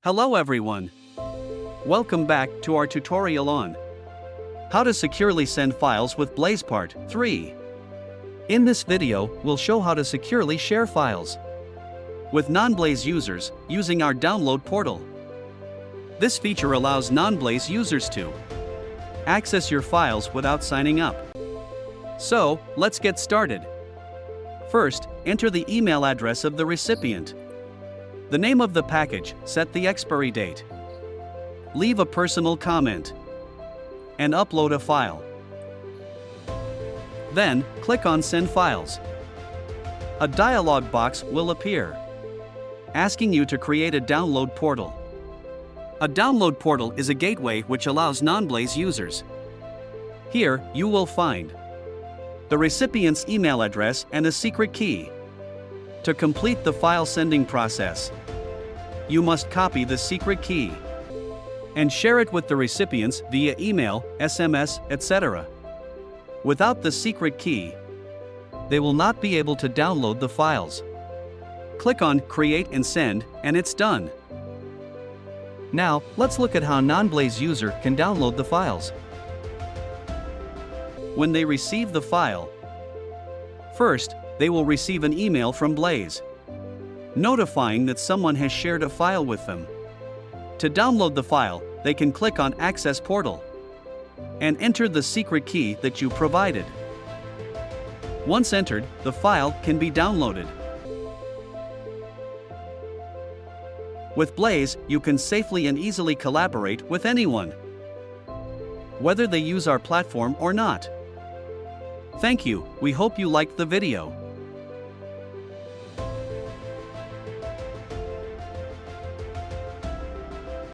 Hello everyone. Welcome back to our tutorial on how to securely send files with Blaze Part 3. In this video, we'll show how to securely share files with non-Blaze users using our download portal. This feature allows non-Blaze users to access your files without signing up. So, let's get started. First, enter the email address of the recipient, the name of the package, set the expiry date, leave a personal comment, and upload a file. Then, click on Send Files. A dialog box will appear, asking you to create a download portal. A download portal is a gateway which allows non-Blaze users. Here, you will find the recipient's email address and a secret key. To complete the file sending process, you must copy the secret key and share it with the recipients via email, SMS, etc. Without the secret key, they will not be able to download the files. Click on Create and Send, and it's done. Now, let's look at how non-Blaze user can download the files. When they receive the file, first, they will receive an email from Blaze notifying that someone has shared a file with them. To download the file, they can click on Access Portal and enter the secret key that you provided. Once entered, the file can be downloaded. With Blaze, you can safely and easily collaborate with anyone, whether they use our platform or not. Thank you. We hope you liked the video.